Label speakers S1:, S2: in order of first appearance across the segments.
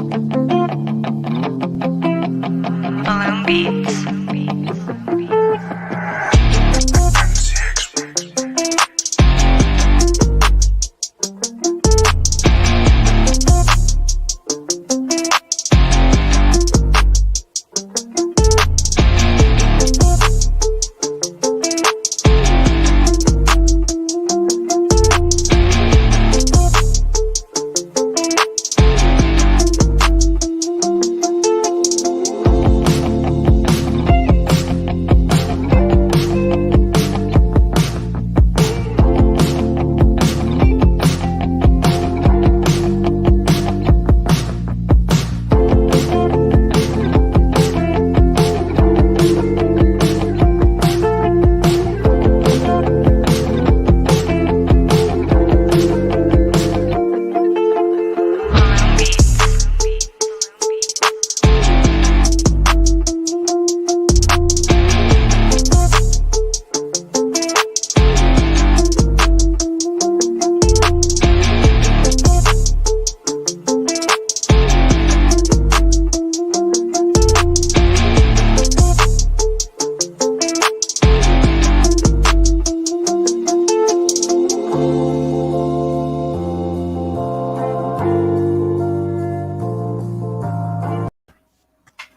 S1: Balloon Beats.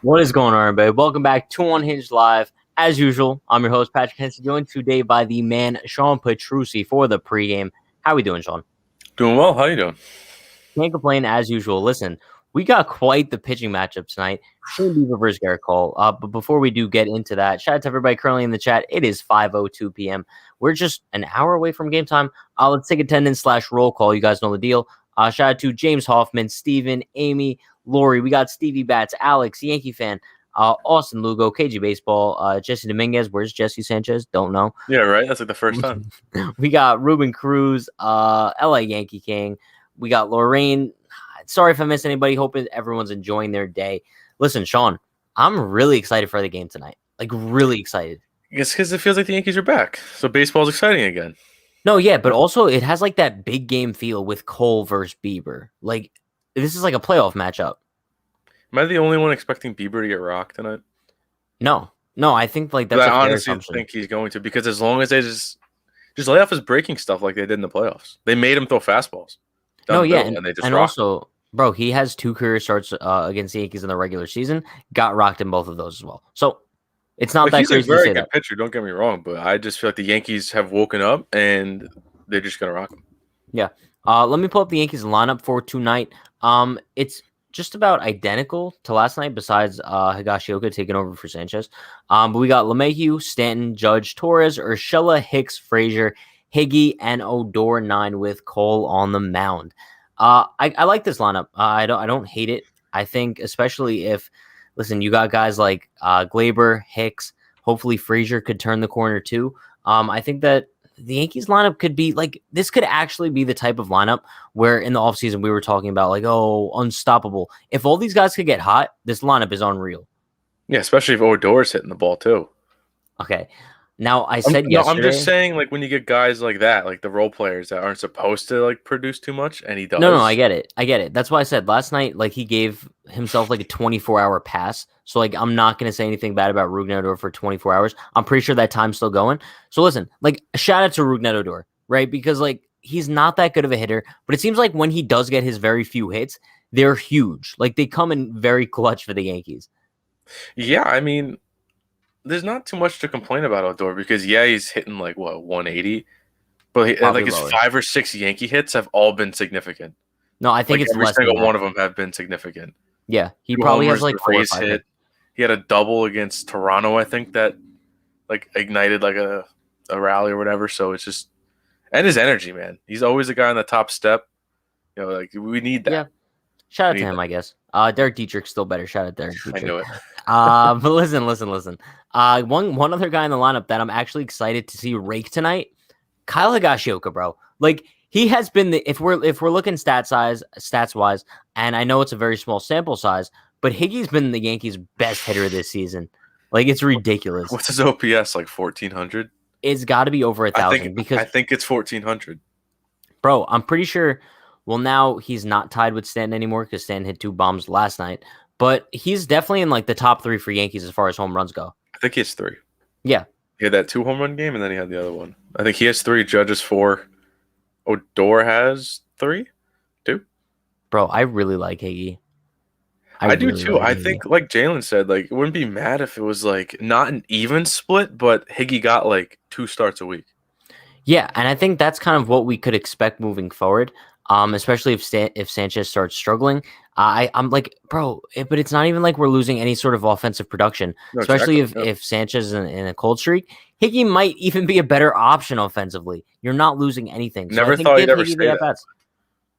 S2: What is going on, everybody? Welcome back to Unhinged Live. As usual, I'm your host, Patrick Henson, joined today by the man, Sean Petrucci, for the pregame. How we doing, Sean?
S3: Doing well. How you doing?
S2: Can't complain, as usual. Listen, we got quite the pitching matchup tonight. Shane Bieber versus Garrett Cole. But before we do get into that, shout out to everybody currently in the chat. It is 5:02 p.m. We're just an hour away from game time. Let's take attendance / roll call. You guys know the deal. Shout out to James Hoffman, Steven, Amy, Lori. We got Stevie Bats, Alex, Yankee fan, Austin Lugo, KG Baseball, Jesse Dominguez. Where's Jesse Sanchez? Don't know.
S3: Yeah, right. That's like the first time.
S2: We got Ruben Cruz, LA Yankee King. We got Lorraine. Sorry if I missed anybody. Hoping everyone's enjoying their day. Listen, Sean, I'm really excited for the game tonight. Like, really excited.
S3: It's because it feels like the Yankees are back. So baseball's exciting again.
S2: No, yeah, but also it has like that big game feel with Cole versus Bieber. Like, this is like a playoff matchup.
S3: Am I the only one expecting Bieber to get rocked tonight?
S2: No, I think like that's.
S3: I honestly think he's going to, because as long as they just lay off his breaking stuff like they did in the playoffs, they made him throw fastballs.
S2: And they just also, bro, he has 2 career starts against the Yankees in the regular season. Got rocked in both of those as well. So it's not that crazy.
S3: He's a very good pitcher. Don't get me wrong, but I just feel like the Yankees have woken up and they're just gonna rock him.
S2: Yeah. Let me pull up the Yankees lineup for tonight. It's just about identical to last night, besides Higashioka taking over for Sanchez. But we got LeMahieu, Stanton, Judge, Torres, Urshela, Hicks, Frazier, Higgy, and Odor 9 with Cole on the mound. I like this lineup. I don't hate it. I think especially if, listen, you got guys like Glaber, Hicks. Hopefully Frazier could turn the corner too. I think that the Yankees lineup could be like, this could actually be the type of lineup where in the offseason we were talking about like, oh, unstoppable. If all these guys could get hot, this lineup is unreal.
S3: Yeah, especially if Odor's hitting the ball too.
S2: Okay. Now I said yesterday.
S3: I'm just saying, like, when you get guys like that, like the role players that aren't supposed to like produce too much, and he does.
S2: No, I get it. That's why I said last night, like, he gave himself like a 24-hour pass. So like, I'm not gonna say anything bad about Rougned Odor for 24 hours. I'm pretty sure that time's still going. So listen, like, a shout out to Rougned Odor, right? Because like, he's not that good of a hitter, but it seems like when he does get his very few hits, they're huge. Like, they come in very clutch for the Yankees.
S3: Yeah, I mean, there's not too much to complain about Odor, because he's hitting like 180, but like his lower. 5 or 6 Yankee hits have all been significant.
S2: No, I think
S3: like
S2: it's
S3: every
S2: less
S3: single
S2: than
S3: one of them have been significant.
S2: Yeah, he probably has like 4 or 5
S3: hit. He had a double against Toronto, I think, that like ignited like a rally or whatever. So it's just, and his energy, man. He's always the guy on the top step. You know, like, we need that.
S2: Yeah. Shout out to him, I guess. Derek Dietrich's still better. Shout out Derek Dietrich.
S3: I knew it.
S2: But listen. One other guy in the lineup that I'm actually excited to see rake tonight, Kyle Higashioka, bro. Like, he has been if we're looking stats wise, and I know it's a very small sample size, but Higgy's been the Yankees' best hitter this season. Like, it's ridiculous.
S3: What's his OPS, like 1,400?
S2: It's got to be over 1,000 because
S3: I think it's 1,400.
S2: Bro, I'm pretty sure Well, now he's not tied with Stanton anymore because Stanton hit 2 bombs last night. But he's definitely in like the top 3 for Yankees as far as home runs go.
S3: I think he has 3.
S2: Yeah,
S3: He had that 2 home run game, and then he had the other one. I think he has 3. Judge has 4. Odor has 3, 2.
S2: bro, I really like Higgy. I
S3: I do
S2: really
S3: too.
S2: like
S3: I
S2: Higgy.
S3: think, like Jalen said, like it wouldn't be mad if it was like not an even split, but Higgy got like 2 starts a week.
S2: Yeah, and I think that's kind of what we could expect moving forward. Especially if Sanchez starts struggling. I'm like, bro, but it's not even like we're losing any sort of offensive production.
S3: No,
S2: Especially
S3: exactly.
S2: if
S3: Yeah.
S2: if Sanchez is in a cold streak, Higgy might even be a better option offensively. You're not losing anything, so I
S3: Never
S2: think
S3: thought he'd
S2: give
S3: ever
S2: Higgy the
S3: say
S2: at
S3: that.
S2: bats.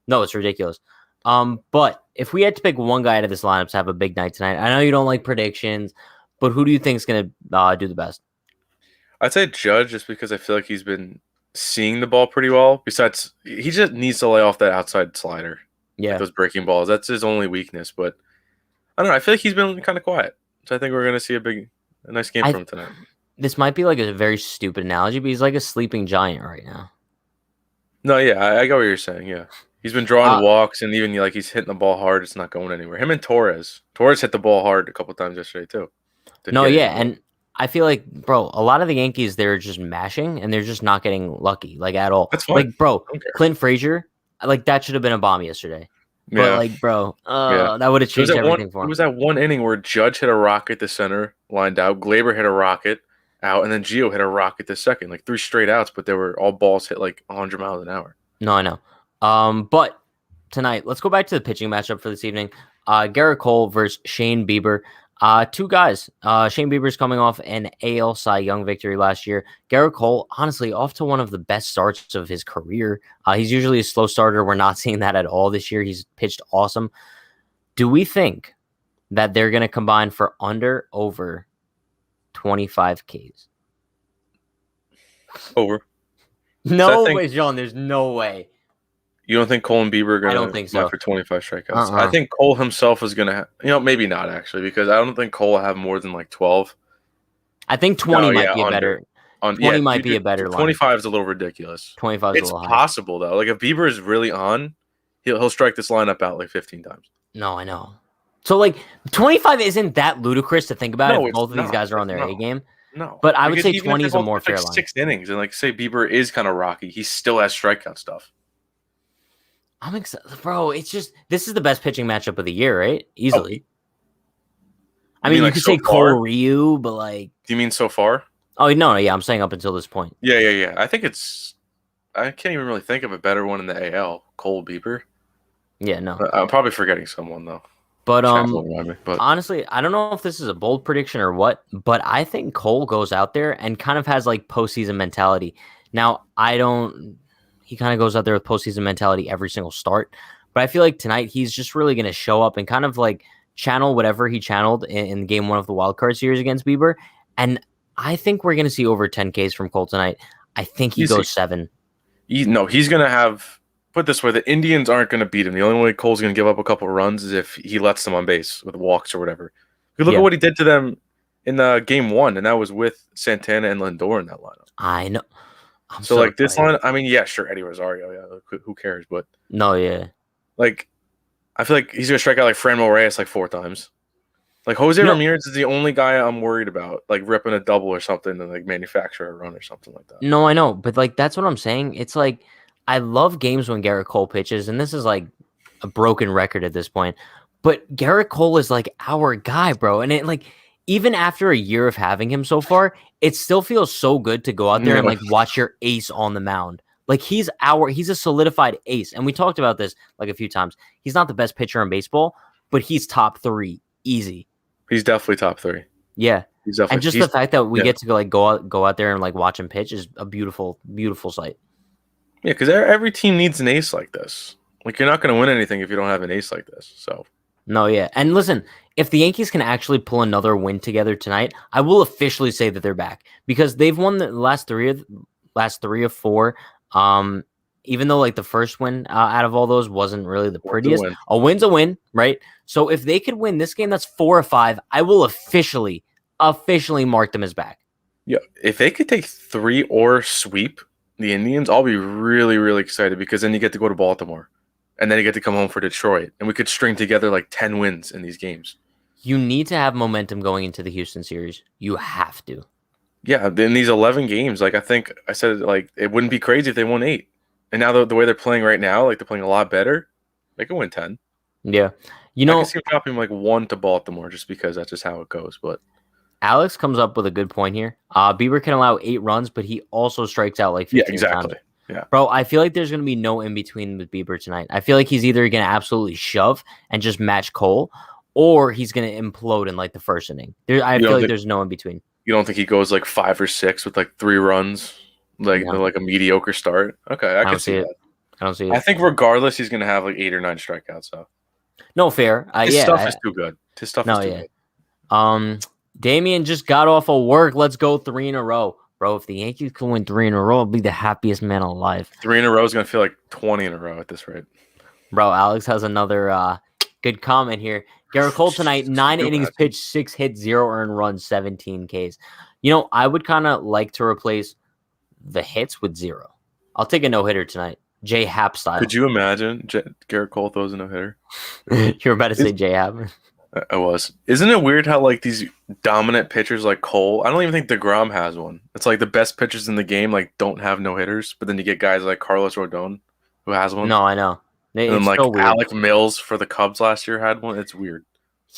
S2: No, it's ridiculous. But if we had to pick one guy out of this lineup to have a big night tonight, I know you don't like predictions, but who do you think is gonna do the best?
S3: I'd say Judge just because I feel like he's been seeing the ball pretty well. Besides, he just needs to lay off that outside slider, like
S2: Yeah,
S3: those breaking balls. That's his only weakness. But I don't know. I feel like he's been kind of quiet. So I think we're gonna see a nice game
S2: I
S3: from him tonight.
S2: this might be like a very stupid analogy, but he's like a sleeping giant right now.
S3: No, yeah, I get what you're saying. Yeah, he's been drawing
S2: Uh,
S3: walks and even like he's hitting the ball hard. It's not going anywhere. Him and Torres. Torres hit the ball hard a couple times yesterday too. Didn't
S2: no,
S3: get
S2: yeah,
S3: any, but
S2: and I feel like, bro, a lot of the Yankees they're just mashing and they're just not getting lucky, like at all.
S3: that's fine.
S2: Like, bro,
S3: I don't care.
S2: Clint Frazier, like that should have been a bomb yesterday. But
S3: Yeah,
S2: like, bro,
S3: yeah.
S2: that would have
S3: It was
S2: changed
S3: that one.
S2: everything for
S3: It
S2: him.
S3: was that one inning where Judge hit a rocket to center, lined out. Glaber hit a rocket out, and then Gio hit a rocket to second. Like 3 straight outs, but they were all balls hit like 100 miles an hour.
S2: No, I know. But tonight, let's go back to the pitching matchup for this evening. Garrett Cole versus Shane Bieber. Two guys. Shane Bieber's coming off an AL Cy Young victory last year. Garrett Cole, honestly, off to one of the best starts of his career. He's usually a slow starter. We're not seeing that at all this year. He's pitched awesome. Do we think that they're going to combine for over 25 Ks?
S3: Over.
S2: No
S3: think-
S2: way, John. There's no way.
S3: You don't think Cole and Bieber are
S2: I
S3: going
S2: don't
S3: to
S2: think
S3: combine
S2: so.
S3: for 25 strikeouts? I
S2: Uh-uh.
S3: think Cole himself is going to maybe not actually, because I don't think Cole will have more than like 12.
S2: I think 20
S3: No,
S2: might
S3: yeah,
S2: be a
S3: under.
S2: better. 20 might be a better line.
S3: 25 is a little ridiculous.
S2: 25 is a
S3: It's
S2: little high.
S3: possible though. Like if Bieber is really on, he'll strike this lineup out like 15 times.
S2: No, I know. So, like, 25 isn't that ludicrous to think about
S3: No,
S2: if
S3: it's
S2: both of these
S3: not.
S2: guys are on their
S3: No.
S2: A game.
S3: No,
S2: But I would
S3: because
S2: say
S3: even if
S2: 20
S3: they
S2: is a
S3: both
S2: more
S3: pitch,
S2: fair
S3: like
S2: line.
S3: 6 innings, and like say Bieber is kind of rocky, he still has strikeout stuff.
S2: I'm excited, bro. It's just this is the best pitching matchup of the year, right? Easily. I
S3: You
S2: mean,
S3: mean,
S2: you
S3: like,
S2: could
S3: so
S2: say
S3: far?
S2: Cole Ryu, but like,
S3: Do you mean so far?
S2: oh no, yeah, I'm saying up until this point.
S3: Yeah. I think I can't even really think of a better one in the AL. Cole Bieber.
S2: Yeah, no.
S3: I'm probably forgetting someone though.
S2: But
S3: Chat will remind me, but
S2: honestly, I don't know if this is a bold prediction or what, but I think Cole goes out there and kind of has like postseason mentality. Now, he kind of goes out there with postseason mentality every single start, but I feel like tonight he's just really going to show up and kind of like channel whatever he channeled in game 1 of the wild card series against Bieber. And I think we're going to see over 10 Ks from Cole tonight. I think he
S3: Easy.
S2: goes 7.
S3: he's gonna have. Put it this way, the Indians aren't going to beat him. The only way Cole's going to give up a couple of runs is if he lets them on base with walks or whatever. You look
S2: Yeah.
S3: at what he did to them in game 1, and that was with Santana and Lindor in that lineup.
S2: I know. I'm
S3: So like this
S2: excited.
S3: line, I mean, yeah, sure, Eddie Rosario, yeah, who cares? But
S2: No, yeah.
S3: like, I feel like he's going to strike out like Franmil Reyes like 4 times. Like Jose
S2: No.
S3: Ramirez is the only guy I'm worried about, like ripping a double or something and like manufacture a run or something like that.
S2: No, I know, but like that's what I'm saying. It's like I love games when Garrett Cole pitches, and this is like a broken record at this point. But Garrett Cole is like our guy, bro. And it like even after a year of having him so far, it still feels so good to go out there and like watch your ace on the mound. Like he's a solidified ace. And we talked about this like a few times. He's not the best pitcher in baseball, but he's top 3 easy.
S3: He's definitely top 3.
S2: Yeah.
S3: He's definitely.
S2: And just the fact that we get to go out there and like watch him pitch is a beautiful, beautiful sight.
S3: Yeah, because every team needs an ace like this. Like you're not going to win anything if you don't have an ace like this. So
S2: no, yeah, and listen, if the Yankees can actually pull another win together tonight, I will officially say that they're back because they've won the last three of 4. Even though like the first win out of all those wasn't really the prettiest, a win's a win, right? So if they could win this game, that's 4 or 5. I will officially mark them as back.
S3: Yeah, if they could take 3 or sweep the Indians, I'll be really, really excited because then you get to go to Baltimore. and then you get to come home for Detroit, and we could string together like 10 wins in these games.
S2: You need to have momentum going into the Houston series. You have to.
S3: Yeah, in these 11 games, like I think I said, like it wouldn't be crazy if they won 8. And now the way they're playing right now, like they're playing a lot better. They could win 10.
S2: Yeah.
S3: I could see them dropping like 1 to Baltimore just because that's just how it goes. But
S2: Alex comes up with a good point here. Bieber can allow 8 runs, but he also strikes out like 15
S3: yeah, exactly.
S2: times.
S3: Yeah.
S2: Bro, I feel like there's going to be no in between with Bieber tonight. I feel like he's either going to absolutely shove and just match Cole, or he's going to implode in like the first inning. I feel like there's no in between.
S3: You don't think he goes like 5 or 6 with like 3 runs, like
S2: No.
S3: like a mediocre start? Okay, I can see that.
S2: I don't see it.
S3: I think regardless, he's going to have like 8 or 9 strikeouts. So
S2: no, fair.
S3: His stuff is too good. His stuff is too good.
S2: Damian just got off of work. Let's go 3 in a row. Bro, if the Yankees can win 3 in a row, I'll be the happiest man alive.
S3: 3 in a row is going to feel like 20 in a row at this rate.
S2: Bro, Alex has another good comment here. Garrett Cole tonight, 9 innings pitched, 6 hits, 0 earned runs, 17 Ks. You know, I would kind of like to replace the hits with 0. I'll take a no-hitter tonight. J Happ style.
S3: Could you imagine Garrett Cole throws a no-hitter?
S2: You're about to say J Happ.
S3: I was. Isn't it weird how like these dominant pitchers like Cole, I don't even think DeGrom has one. It's like the best pitchers in the game like don't have no-hitters, but then you get guys like Carlos Rodon who has one.
S2: No, I know.
S3: And then like Alec Mills for the Cubs last year had one. It's weird.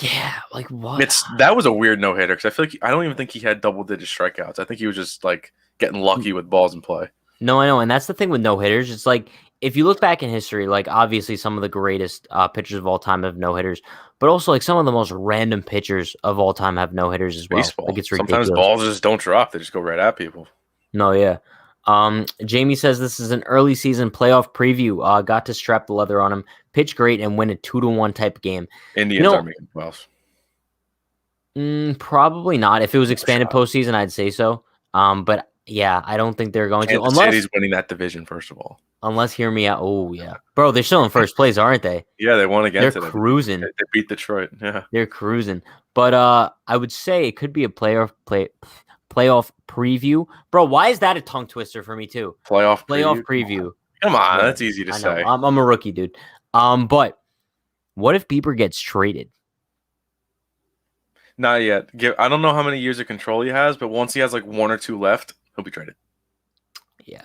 S2: Yeah, like what?
S3: That was a weird no-hitter because I feel like I don't even think he had double-digit strikeouts. I think he was just like getting lucky with balls in play.
S2: No, I know, and that's the thing with no-hitters. It's like if you look back in history, like obviously some of the greatest pitchers of all time have no-hitters, but also like some of the most random pitchers of all time have no-hitters as well.
S3: Baseball.
S2: Like it's ridiculous.
S3: Sometimes balls just don't drop; they just go right at people.
S2: No, yeah. Jamie says this is an early season playoff preview. Got to strap the leather on him, pitch great, and win a 2-1 type game.
S3: Indians are making playoffs.
S2: Probably not. If it was expanded postseason, I'd say so. But yeah, I don't think they're going to.
S3: Kansas City's winning that division first of all.
S2: Unless, hear me out. Oh yeah, bro, they're still in first place, aren't they?
S3: Yeah, they won again.
S2: They're cruising.
S3: They beat Detroit. Yeah,
S2: they're cruising. But I would say it could be a playoff preview, bro. Why is that a tongue twister for me too?
S3: Playoff
S2: preview.
S3: Come on, that's easy to say.
S2: I'm a rookie, dude. But what if Bieber gets traded?
S3: Not yet. I don't know how many years of control he has, but once he has like 1 or 2 left, he'll be traded.
S2: Yeah.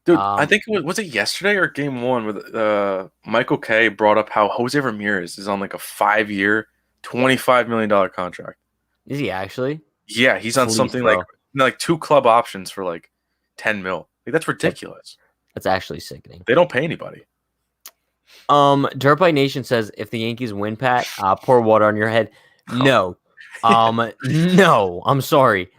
S3: Dude, I think was it yesterday or game 1 where Michael K brought up how Jose Ramirez is on like a 5-year, $25 million contract.
S2: Is he actually?
S3: Yeah, he's on something like 2 club options for like 10 mil. Like that's ridiculous.
S2: That's actually sickening.
S3: They don't pay anybody.
S2: Dirtbite Nation says if the Yankees win, Pat, pour water on your head. No. No, I'm sorry.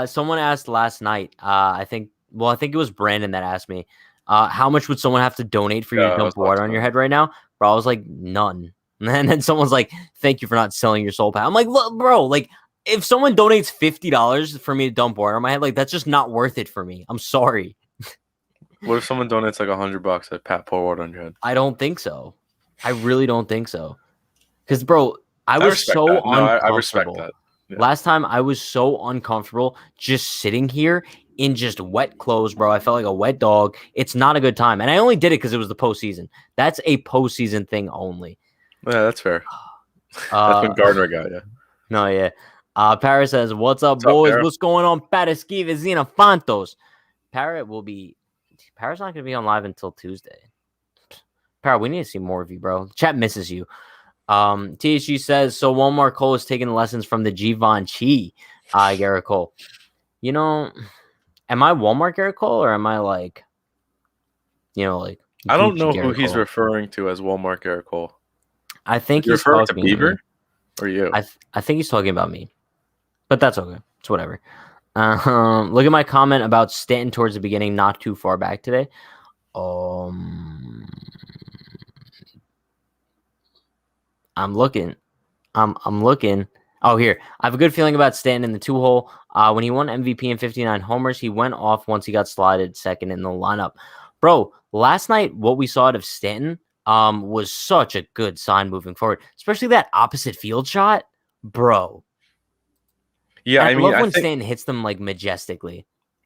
S2: Someone asked last night, I think it was Brandon that asked me, how much would someone have to donate for you to dump water on your head right now? Bro, I was like, none. And then someone's like, thank you for not selling your soul, Pat. I'm like, look, bro, like, if someone donates $50 for me to dump water on my head, like, that's just not worth it for me. I'm sorry.
S3: What if someone donates like $100 at Pat pour water on your head?
S2: I don't think so. I really don't think so. Because, bro, I was so uncomfortable.
S3: I respect that.
S2: Yeah. Last time I was so uncomfortable just sitting here in just wet clothes, bro. I felt like a wet dog. It's not a good time. And I only did it because it was the postseason. That's a postseason thing only.
S3: Yeah, that's fair. That's when Gardner got you.
S2: No, yeah. Paris says, what's up, boys? What's going on? Parisky Vizina Fantos. Parrot will be... Parrot's not going to be on live until Tuesday. Parrot, we need to see more of you, bro. Chat misses you. THG says, so Walmart Cole is taking lessons from the Givenchy, Garrett Cole. You know, am I Walmart Garrett Cole or am I like, you know, like
S3: I don't know
S2: Garrett
S3: who he's
S2: Cole?
S3: Referring to as Walmart Garrett Cole.
S2: I think
S3: he's referring to Bieber or you?
S2: I think he's talking about me, but that's okay. It's whatever. Look at my comment about Stanton towards the beginning, not too far back today. I'm looking. I'm looking. Oh, here. I have a good feeling about Stanton in the 2-hole. When he won MVP and 59 homers, he went off once he got slotted second in the lineup. Bro, last night, what we saw out of Stanton was such a good sign moving forward, especially that opposite field shot. Bro.
S3: Yeah,
S2: I love when Stanton hits them like majestically.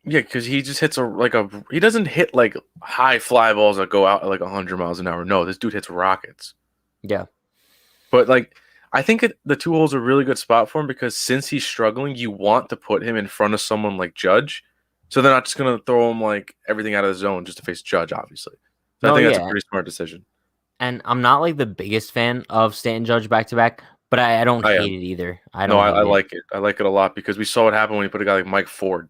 S3: Yeah, because he just hits he doesn't hit like high fly balls that go out at like 100 miles an hour. No, this dude hits rockets.
S2: Yeah.
S3: But like, I think the 2 holes are a really good spot for him because since he's struggling, you want to put him in front of someone like Judge, so they're not just gonna throw him like everything out of the zone just to face Judge, obviously. So I
S2: No,
S3: think that's a
S2: yeah.
S3: pretty smart decision.
S2: And I'm not like the biggest fan of Stanton Judge back to back, but I don't
S3: I
S2: hate
S3: am.
S2: it either. I
S3: No,
S2: don't
S3: I
S2: hate it.
S3: like it. I like it a lot because we saw what happened when you put a guy like Mike Ford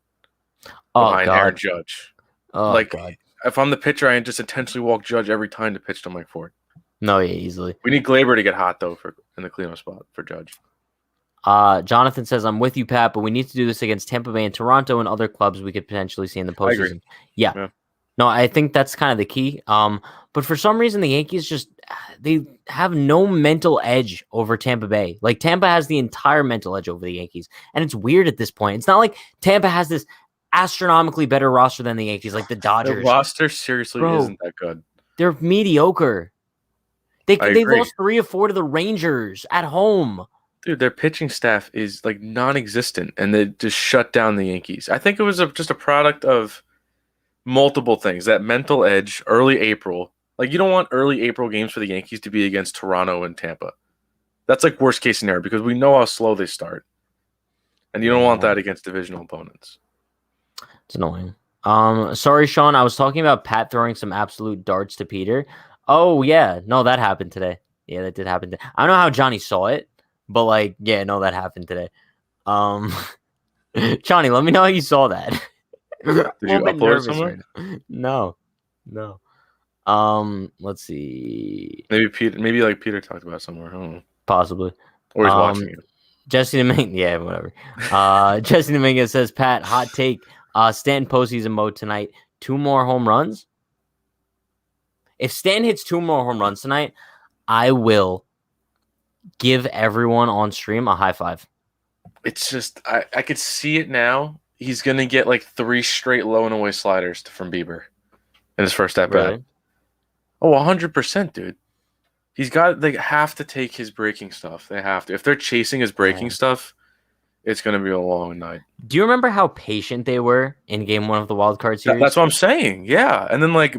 S2: Oh
S3: behind Aaron
S2: God.
S3: Judge.
S2: Oh
S3: Like,
S2: God.
S3: if I'm the pitcher, I just intentionally walk Judge every time to pitch to Mike Ford.
S2: No, yeah, easily.
S3: We need Glaber to get hot though for in the cleanup spot for Judge.
S2: Jonathan says, I'm with you, Pat, but we need to do this against Tampa Bay and Toronto and other clubs we could potentially see in the
S3: I agree.
S2: postseason. Yeah.
S3: Yeah.
S2: No, I think that's kind of the key. But for some reason, the Yankees just they have no mental edge over Tampa Bay. Like Tampa has the entire mental edge over the Yankees, and it's weird at this point. It's not like Tampa has this astronomically better roster than the Yankees, like the
S3: The
S2: Dodgers.
S3: roster seriously
S2: Bro,
S3: isn't that good.
S2: they're mediocre.
S3: I
S2: They
S3: agree.
S2: lost 3 or 4 to the Rangers at home.
S3: Dude, their pitching staff is like non-existent, and they just shut down the Yankees. I think it was just a product of multiple things. That mental edge, early April. Like, you don't want early April games for the Yankees to be against Toronto and Tampa. That's like worst case scenario because we know how slow they start, and you don't want that against divisional opponents.
S2: It's annoying. Sorry, Sean. I was talking about Pat throwing some absolute darts to Peter. Oh yeah, no, that happened today. Yeah, that did happen. I don't know how Johnny saw it, but like, yeah, no, that happened today. Johnny, let me know how you saw that.
S3: Did you upload it somewhere?
S2: Now. No. Let's see.
S3: Maybe Peter talked about it somewhere. I don't know.
S2: Possibly.
S3: Or he's watching it.
S2: Jesse Dominguez, yeah, whatever. Jesse Dominguez says, Pat, hot take. Stanton postseason mode tonight. 2 more home runs. If Stan hits 2 more home runs tonight, I will give everyone on stream a high five.
S3: It's just I could see it now. He's gonna get like 3 straight low and away sliders from Bieber in his first at bat.
S2: Really?
S3: Oh, 100%, dude. They have to take his breaking stuff. They have to. If they're chasing his breaking stuff, it's gonna be a long night.
S2: Do you remember how patient they were in Game 1 of the Wild Card Series?
S3: That's what I'm saying. Yeah, and then like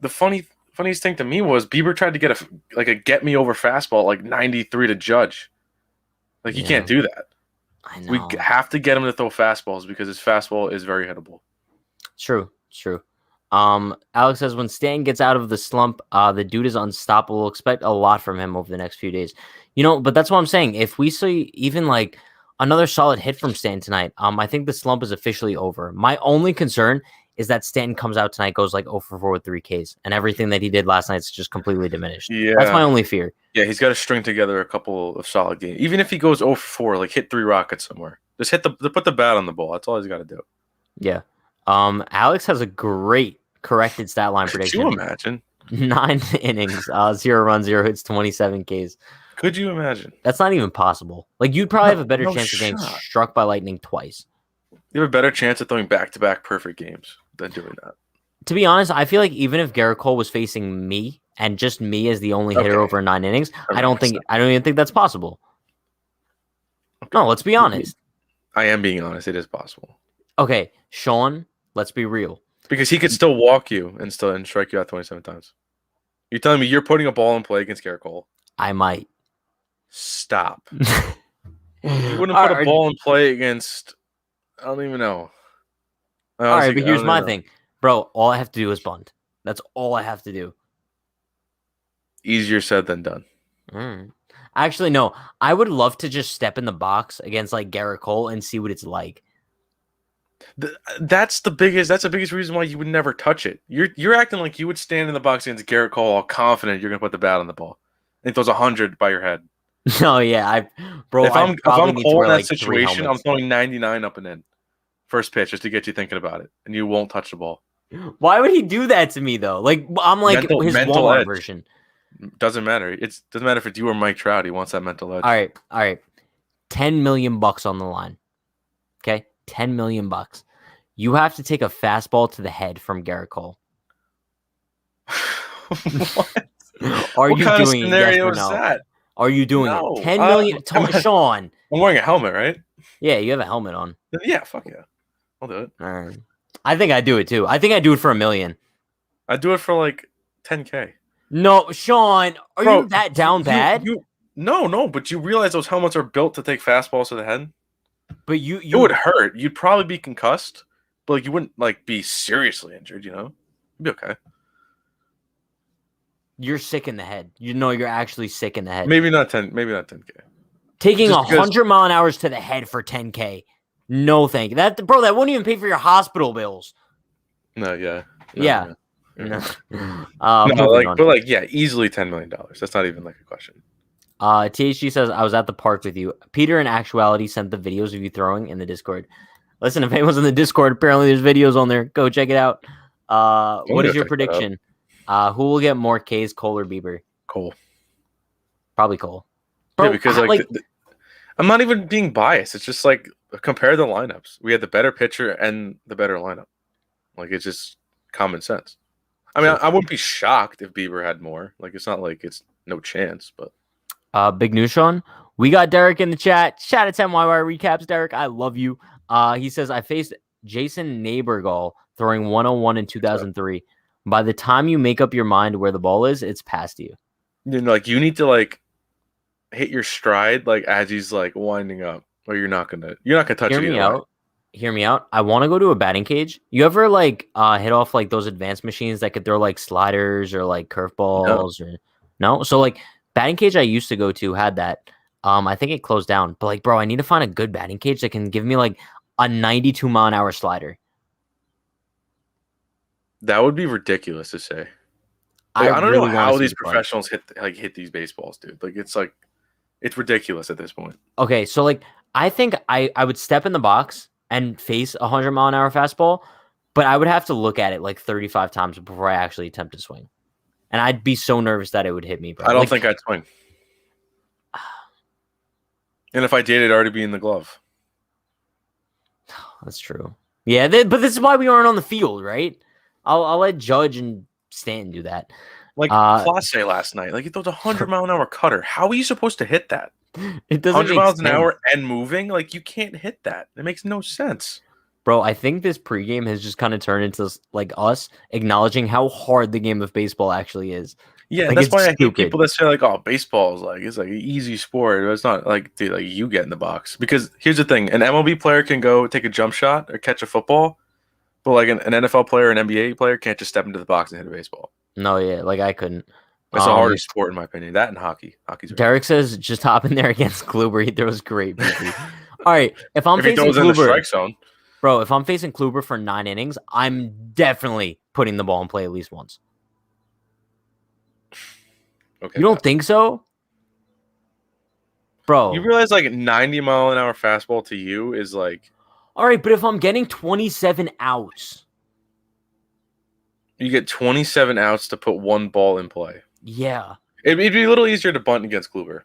S3: the funniest thing to me was Bieber tried to get a get me over fastball at like 93 to Judge. Like, you can't do that.
S2: I know.
S3: We have to get him to throw fastballs because his fastball is very hittable.
S2: It's true. Alex says, when Stan gets out of the slump, the dude is unstoppable. We'll expect a lot from him over the next few days. But that's what I'm saying. If we see even like another solid hit from Stan tonight, I think the slump is officially over. My only concern is that Stanton comes out tonight, goes like 0 for 4 with 3 Ks, and everything that he did last night is just completely diminished.
S3: Yeah.
S2: That's my only fear.
S3: Yeah, he's got to string together a couple of solid games. Even if he goes 0 for 4, like hit 3 rockets somewhere. Just put the bat on the ball. That's all he's got to do.
S2: Yeah. Alex has a great corrected stat line prediction.
S3: Could you imagine?
S2: 9 innings, 0 runs, 0 hits, 27 Ks.
S3: Could you imagine?
S2: That's not even possible. Like, you'd probably have a better chance of getting struck by lightning twice.
S3: You have a better chance of throwing back-to-back perfect games than doing that.
S2: To be honest, I feel like even if Garrett Cole was facing me and just me as the only hitter over 9 innings, I don't even think that's possible. Okay. No, let's be honest.
S3: I am being honest. It is possible.
S2: Okay, Sean, let's be real.
S3: Because he could still walk you and strike you out 27 times. You're telling me you're putting a ball in play against Garrett Cole?
S2: I might.
S3: Stop. You wouldn't put a ball in play against... I don't even know.
S2: All right, but here's my thing. Bro, all I have to do is bunt. That's all I have to do.
S3: Easier said than done.
S2: Actually, no. I would love to just step in the box against like Garrett Cole and see what it's like.
S3: That's the biggest reason why you would never touch it. You're acting like you would stand in the box against Garrett Cole all confident you're gonna put the bat on the ball. I think throws 100 by your head.
S2: No, yeah,
S3: if I'm Cole in that situation, I'm throwing 99 up and in. First pitch just to get you thinking about it, and you won't touch the ball.
S2: Why would he do that to me though? Like, I'm like his Walmart version.
S3: Doesn't matter. It doesn't matter if it's you or Mike Trout. He wants that mental edge.
S2: All right. $10 million on the line. Okay, $10 million. You have to take a fastball to the head from Garrett Cole.
S3: What?
S2: Are
S3: what
S2: you
S3: kind
S2: doing
S3: of scenario
S2: yes or no?
S3: Is that?
S2: Are you doing it? 10 million. Sean.
S3: I'm wearing a helmet, right?
S2: Yeah, you have a helmet on.
S3: Yeah, fuck yeah. I'll do it.
S2: All right. I think I'd do it too. I think I'd do it for $1 million.
S3: I'd do it for like 10K.
S2: No, Sean, are
S3: Bro,
S2: you that down bad?
S3: no, but you realize those helmets are built to take fastballs to the head?
S2: But
S3: It would hurt. You'd probably be concussed, but like you wouldn't like be seriously injured, you know? You'd be okay.
S2: you're sick in the head. You know you're actually sick in the head.
S3: Maybe not 10K.
S2: Taking
S3: Just because
S2: 100 mile an hours to the head for 10K. No thank you. That won't even pay for your hospital bills.
S3: No, yeah.
S2: Yeah.
S3: No.
S2: No.
S3: But like, yeah, easily $10 million. That's not even like a question.
S2: THG says, I was at the park with you. Peter, in actuality, sent the videos of you throwing in the Discord. Listen, if anyone's in the Discord, apparently there's videos on there. Go check it out. What is your prediction? Who will get more Ks, Cole or Bieber?
S3: Cole.
S2: Probably Cole.
S3: Bro, yeah, because I'm not even being biased. It's just like compare the lineups. We had the better pitcher and the better lineup. Like it's just common sense. I mean, I wouldn't be shocked if Bieber had more. Like it's not like it's no chance, but
S2: Big news, Sean. We got Derek in the chat. Shout out to MYY recaps, Derek. I love you. He says I faced Jason Neighborgall throwing 101 in 2003. By the time you make up your mind where the ball is, it's past you.
S3: You know, like you need to like hit your stride like as he's like winding up, or you're not gonna touch it.
S2: Hear me out. I want to go to a batting cage. You ever like hit off like those advanced machines that could throw like sliders or like curveballs or no? So like batting cage I used to go to had that. I think it closed down. But like, bro, I need to find a good batting cage that can give me like a 92 mile an hour slider.
S3: That would be ridiculous to say. Like, I don't know how these professionals hit these baseballs, dude. Like it's ridiculous at this point.
S2: Okay, so like I think I would step in the box and face 100 mile an hour fastball, but I would have to look at it like 35 times before I actually attempt to swing. And I'd be so nervous that it would hit me, bro.
S3: I don't think I'd swing. And if I did, it'd already be in the glove.
S2: That's true. Yeah, but this is why we aren't on the field, right? I'll let Judge and Stanton do that.
S3: Like Clase last night. Like, it was a 100 mile an hour cutter. How are you supposed to hit that?
S2: It doesn't
S3: 100 miles an hour and moving? Like, you can't hit that. It makes no sense.
S2: Bro, I think this pregame has just kind of turned into like us acknowledging how hard the game of baseball actually is.
S3: Yeah, like, that's why I hate people that say like, "Oh, baseball is like it's like an easy sport." It's not like, dude, like you get in the box. Because here's the thing: an MLB player can go take a jump shot or catch a football, but like an NFL player, an NBA player can't just step into the box and hit a baseball.
S2: No, yeah, like I couldn't.
S3: It's a harder sport in my opinion. That and hockey.
S2: Derek says just hop in there against Kluber. He throws great. All right, if facing
S3: Kluber in the strike zone,
S2: bro, if I'm facing Kluber for 9 innings, I'm definitely putting the ball in play at least once. Okay, you don't think so? Bro.
S3: You realize like 90 mile an hour fastball to you is like...
S2: All right, but if I'm getting 27 outs...
S3: You get 27 outs to put one ball in play.
S2: Yeah.
S3: It'd be a little easier to bunt against Kluber.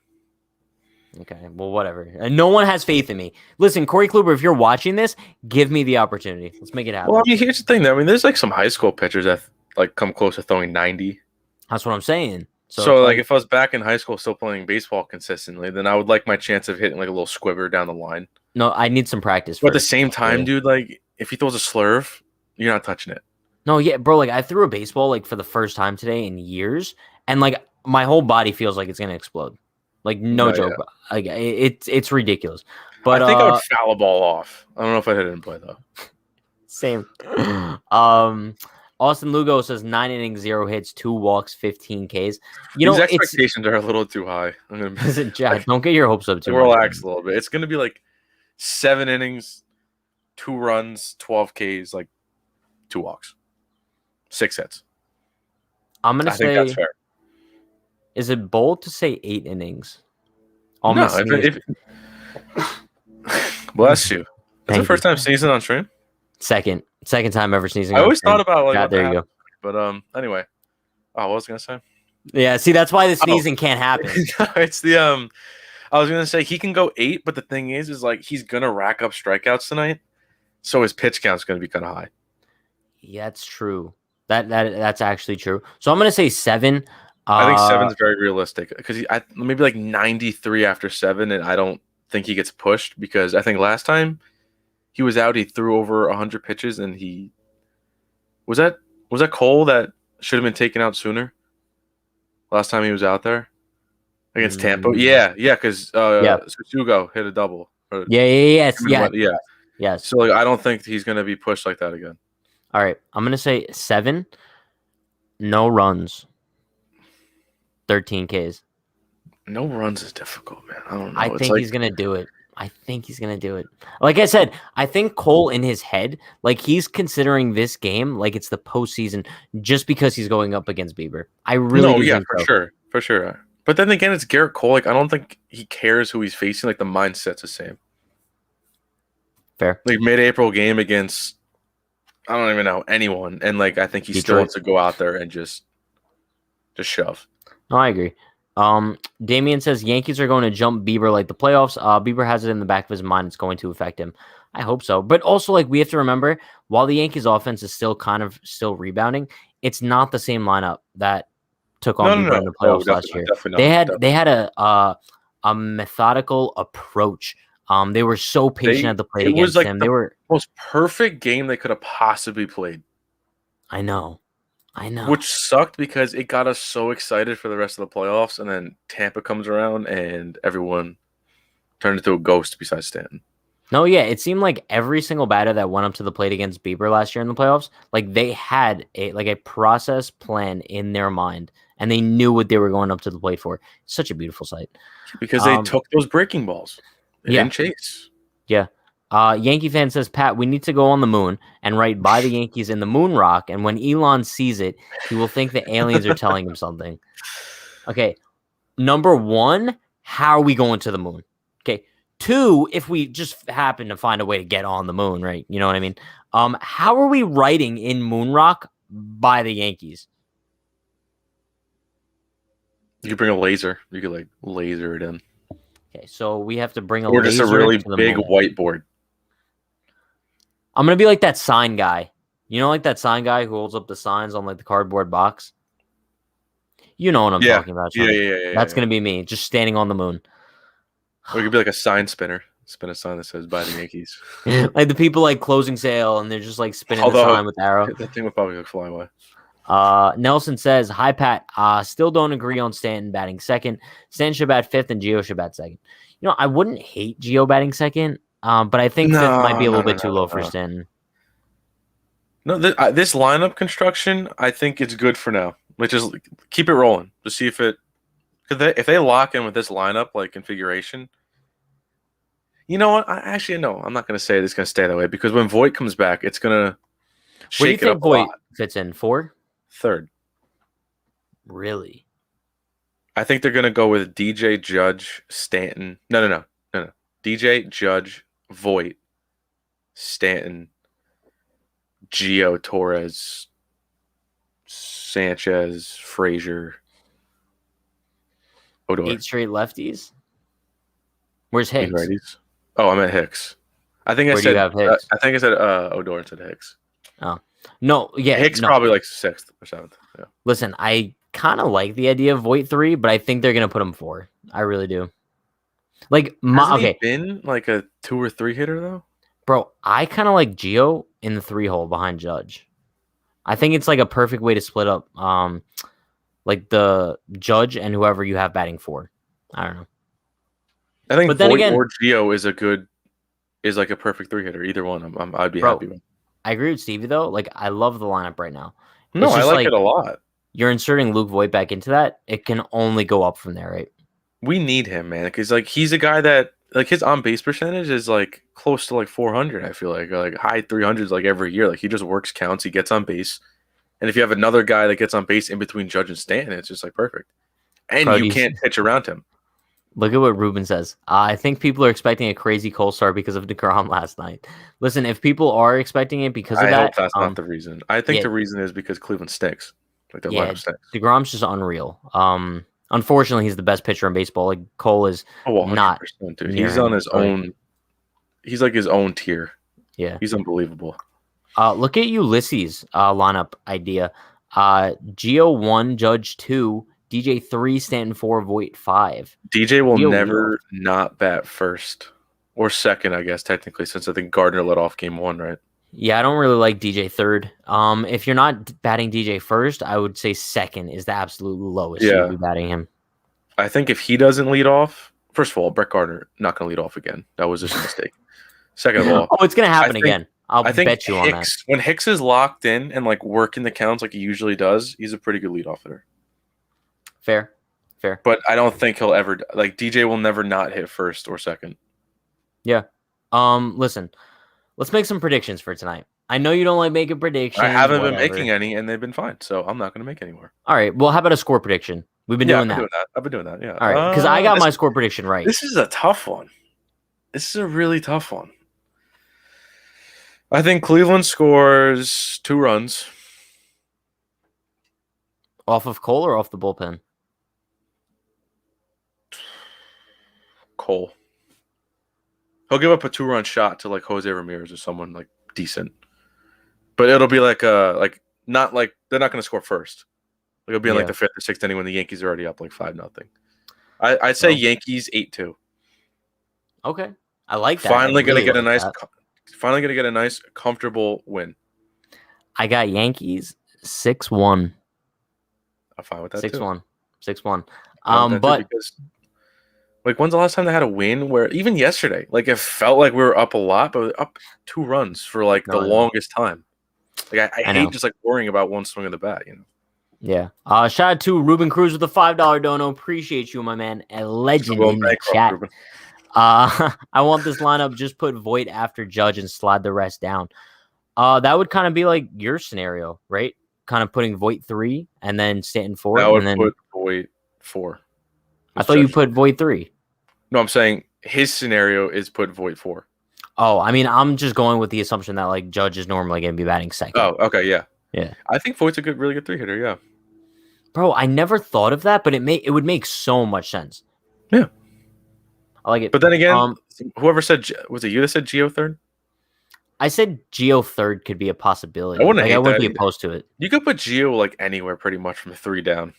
S2: Okay, well, whatever. No one has faith in me. Listen, Corey Kluber, if you're watching this, give me the opportunity. Let's make it happen.
S3: Well, I mean, here's the thing, though. I mean, there's like some high school pitchers that like come close to throwing 90.
S2: That's what I'm saying.
S3: So like, if I was back in high school still playing baseball consistently, then I would like my chance of hitting like a little squibber down the line.
S2: No, I need some practice.
S3: But at the same time, dude, like if he throws a slurve, you're not touching it.
S2: No, yeah, bro. Like I threw a baseball like for the first time today in years, and like my whole body feels like it's gonna explode. Like no joke. Yeah. Like it's ridiculous. But
S3: I think I would foul a ball off. I don't know if I hit it in play though.
S2: Same. Austin Lugo says 9 innings, 0 hits, 2 walks, 15 Ks. You know,
S3: these expectations are a little too high.
S2: Listen, Jack, don't get your hopes up too much.
S3: Relax a little bit. It's gonna be like 7 innings, 2 runs, 12 Ks, like 2 walks, 6 hits.
S2: I think
S3: that's fair.
S2: Is it bold to say 8 innings?
S3: No, bless you. That's the first time sneezing on stream?
S2: Second time ever ssneezing.
S3: I always thought about like
S2: there you go.
S3: But anyway. Oh, what was I gonna say?
S2: Yeah, see, that's why the sneezing can't happen.
S3: It's the I was gonna say he can go 8, but the thing is like he's gonna rack up strikeouts tonight, so his pitch count's gonna be kind of high.
S2: Yeah, that's true. That's actually true. So I'm gonna say 7.
S3: I think 7's very realistic because maybe like 93 after 7, and I don't think he gets pushed because I think last time he was out, he threw over 100 pitches and he Was that Cole that should have been taken out sooner? Last time he was out there against Tampa.
S2: Mm,
S3: Yeah, because
S2: yeah.
S3: Hugo hit a double.
S2: Yeah. Yes. Yes.
S3: Yeah.
S2: Yes.
S3: So like, I don't think he's gonna be pushed like that again.
S2: All right. I'm gonna say 7. No runs. 13 Ks.
S3: No runs is difficult, man. I don't know.
S2: I
S3: It's
S2: think
S3: like
S2: he's gonna do it. I think he's gonna do it. Like I said, I think Cole in his head, like he's considering this game like it's the postseason just because he's going up against Bieber. I really
S3: no,
S2: do
S3: yeah,
S2: think so.
S3: for sure. But then again, it's Garrett Cole. Like I don't think he cares who he's facing. Like the mindset's the same.
S2: Fair.
S3: Like mid-April game against I don't even know anyone, and like I think he still
S2: Detroit.
S3: wants to go out there and just shove.
S2: No, I agree. Damien says Yankees are going to jump Bieber like the playoffs. Bieber has it in the back of his mind. It's going to affect him. I hope so. But also, like, we have to remember, while the Yankees offense is still still rebounding, it's not the same lineup that took on Bieber in the playoffs last year. They had a methodical approach. They were so patient at the plate against him. They were
S3: most perfect game they could have possibly played.
S2: I know.
S3: Which sucked because it got us so excited for the rest of the playoffs, and then Tampa comes around and everyone turned into a ghost besides Stanton.
S2: No, yeah, it seemed like every single batter that went up to the plate against Bieber last year in the playoffs, like they had a process plan in their mind, and they knew what they were going up to the plate for. Such a beautiful sight.
S3: Because they took those breaking balls. They didn't chase.
S2: Yeah. Yankee fan says, Pat, we need to go on the moon and write by the Yankees in the moon rock. And when Elon sees it, he will think the aliens are telling him something. Okay. Number 1, how are we going to the moon? Okay. 2, if we just happen to find a way to get on the moon, right? You know what I mean? How are we writing in moon rock by the Yankees?
S3: You could bring a laser. You could like laser it in.
S2: Okay. So we have to bring a
S3: or
S2: laser
S3: just a really
S2: to the
S3: big
S2: moon.
S3: whiteboard.
S2: I'm going to be like that sign guy. You know, like that sign guy who holds up the signs on like the cardboard box? You know what I'm talking about.
S3: Yeah.
S2: That's going to be me, just standing on the moon.
S3: Or you could be like a sign spinner. Spin a sign that says "Buy the Yankees."
S2: Like the people like closing sale and they're just like spinning the sign with the arrow.
S3: That thing would probably like fly away.
S2: Nelson says, "Hi Pat. Still don't agree on Stanton batting second. Stanton should bat 5th and Gio should bat second. You know, I wouldn't hate Gio batting second, but I think 5th might be a little bit too low for Stanton.
S3: No, this lineup construction, I think it's good for now. Which is keep it rolling to see if if they lock in with this lineup like configuration. You know what? No, I'm not going to say it's going to stay that way because when Voit comes back, it's going to shake it up a lot. Where do you think Voit
S2: fits in? 4?
S3: 3rd.
S2: Really?
S3: I think they're going to go with DJ, Judge, Stanton. No. DJ, Judge, Voit, Stanton, Gio, Torres, Sanchez, Frazier, Odor.
S2: 8 straight lefties? Where's Hicks?
S3: Righties. Oh, I meant Hicks. I think
S2: Where do you have Hicks?
S3: I think I said Odor instead of Hicks.
S2: Oh. No, yeah.
S3: Hicks probably like 6th or 7th. Yeah.
S2: Listen, I kind of like the idea of Voit 3, but I think they're going to put him 4. I really do. Like,
S3: Hasn't he been like a 2 or 3 hitter though?
S2: Bro, I kind of like Gio in the 3 hole behind Judge. I think it's like a perfect way to split up like the Judge and whoever you have batting 4. I don't know.
S3: I think Voit or Gio is like a perfect 3 hitter. Either one, I'd be happy with.
S2: I agree with Stevie though. Like I love the lineup right now.
S3: No, I like it a lot.
S2: You're inserting Luke Voit back into that. It can only go up from there, right?
S3: We need him, man, because like he's a guy that like his on base percentage is like close to like 400. I feel like high 300s like every year. Like he just works counts. He gets on base, and if you have another guy that gets on base in between Judge and Stanton, it's just like perfect. And you can't pitch around him.
S2: Look at what Ruben says. I think people are expecting a crazy Cole start because of DeGrom last night. Listen, if people are expecting it because of that,
S3: I hope that's not the reason. I think the reason is because Cleveland stinks. Like their lineup stinks.
S2: DeGrom's just unreal. Unfortunately, he's the best pitcher in baseball. Like Cole is not.
S3: Dude. He's on his own. He's like his own tier.
S2: Yeah,
S3: he's unbelievable.
S2: Look at Ulysses' lineup idea. Gio 1, Judge 2. DJ 3, Stanton 4, Voit 5.
S3: DJ will never not bat first or second, I guess, technically, since I think Gardner let off game 1, right?
S2: Yeah, I don't really like DJ third. If you're not batting DJ first, I would say second is the absolute lowest you would
S3: Yeah.
S2: be batting him.
S3: I think if he doesn't lead off, first of all, Brett Gardner not going to lead off again. That was just a mistake. Second of all,
S2: Oh, it's gonna
S3: I
S2: happen
S3: think
S2: again. I'll
S3: I think
S2: bet you on that.
S3: When Hicks is locked in and like working the counts like he usually does, he's a pretty good leadoff hitter.
S2: Fair.
S3: But I don't think he'll ever like DJ will never not hit first or second.
S2: Yeah. Listen, let's make some predictions for tonight. I know you don't like making predictions.
S3: I haven't been
S2: whatever.
S3: making any, and they've been fine, so I'm not going to make any more.
S2: All right. Well, how about a score prediction? We've been doing that.
S3: I've been doing that. Yeah.
S2: All right, because I got my score prediction right.
S3: This is a tough one. This is a really tough one. I think Cleveland scores 2 runs.
S2: Off of Cole or off the bullpen?
S3: Cole. He'll give up a 2-run shot to like Jose Ramirez or someone like decent. But it'll be like not like they're not going to score first. Like it'll be in like the 5th or 6th inning when the Yankees are already up like 5-0. I'd say Yankees 8-2.
S2: Okay, I like that.
S3: Finally going to get a nice comfortable win.
S2: I got Yankees 6-1.
S3: I'm fine with that
S2: 6-1. 6-1.
S3: But because, like, when's the last time they had a win where even yesterday, like it felt like we were up a lot, but we were up 2 runs for like the longest time. Like I hate just like worrying about one swing of the bat, you know.
S2: Yeah. Shout out to Ruben Cruz with a $5 dono. Appreciate you, my man. A legend in the chat. I want this lineup. Just put Voit after Judge and slide the rest down. That would kind of be like your scenario, right? Kind of putting Voit 3 and then Stanton 4.
S3: That would
S2: and then
S3: put Voit 4.
S2: I thought you put Voit 3.
S3: No, I'm saying his scenario is put Voit 4.
S2: Oh, I mean, I'm just going with the assumption that like Judge is normally going to be batting second.
S3: Oh, okay, yeah.
S2: Yeah.
S3: I think Voigt's a really good 3-hitter, yeah.
S2: Bro, I never thought of that, but it would make so much sense.
S3: Yeah.
S2: I like it.
S3: But then again, whoever said, was it you that said Gio third?
S2: I said Gio third could be a possibility.
S3: I wouldn't
S2: be opposed to it.
S3: You could put Gio like anywhere pretty much from 3 down.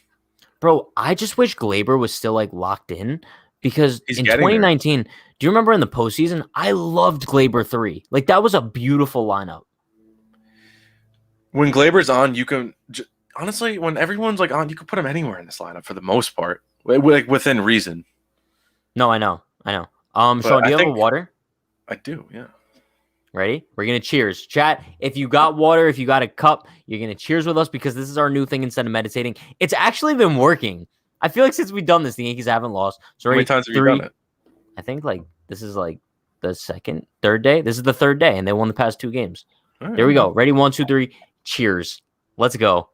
S2: Bro, I just wish Glaber was still like locked in because in 2019, do you remember in the postseason, I loved Glaber 3. Like that was a beautiful lineup.
S3: When Glaber's on, you can honestly, when everyone's like on, you can put him anywhere in this lineup for the most part, like within reason.
S2: No, I know. Sean, do you have a water?
S3: I do, yeah.
S2: Ready? We're going to cheers. Chat, if you got water, if you got a cup, you're going to cheers with us because this is our new thing instead of meditating. It's actually been working. I feel like since we've done this, the Yankees haven't lost. So
S3: how many times have you done it?
S2: I think like this is like the third day. This is the 3rd day, and they won the past 2 games. Right, there we go. Ready? 1, 2, 3. Cheers. Let's go.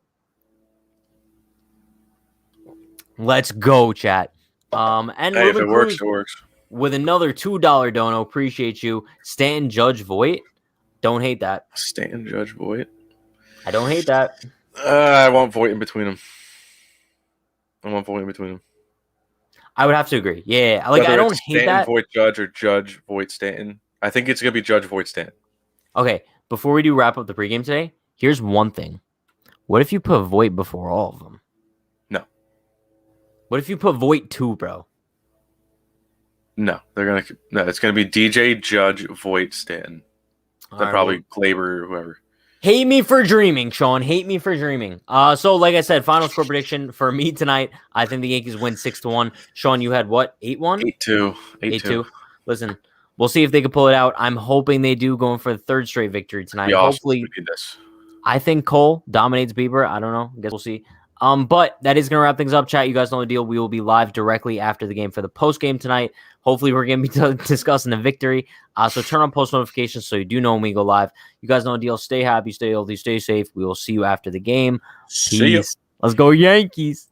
S2: Let's go, chat. And
S3: hey, if it works, it works.
S2: With another $2 dono, appreciate you. Stanton, Judge, Voit. Don't hate that.
S3: Stanton, Judge, Voit.
S2: I don't hate that.
S3: I want Voit in between them.
S2: I would have to agree. Yeah, like I don't hate that.
S3: Voit, Judge, or Judge, Voit, Stanton. I think it's gonna be Judge, Voit, Stanton.
S2: Okay, before we do wrap up the pregame today, here's one thing. What if you put Voit before all of them?
S3: No.
S2: What if you put Voit 2, bro?
S3: No, it's gonna be DJ, Judge, Voit, Stanton. Then probably Glaber or whoever.
S2: Hate me for dreaming, Sean. Hate me for dreaming. So like I said, final score prediction for me tonight. I think the Yankees win 6-1. Sean, you had what? 8-1?
S3: 8-2.
S2: 8-2. Listen, we'll see if they can pull it out. I'm hoping they do, going for the 3rd straight victory tonight. Hopefully,
S3: we need this.
S2: I think Cole dominates Bieber. I don't know. I guess we'll see. But that is going to wrap things up, chat. You guys know the deal. We will be live directly after the game for the post game tonight. Hopefully, we're going to be discussing the victory. So turn on post notifications so you do know when we go live. You guys know the deal. Stay happy, stay healthy, stay safe. We will see you after the game. Peace. Let's go, Yankees.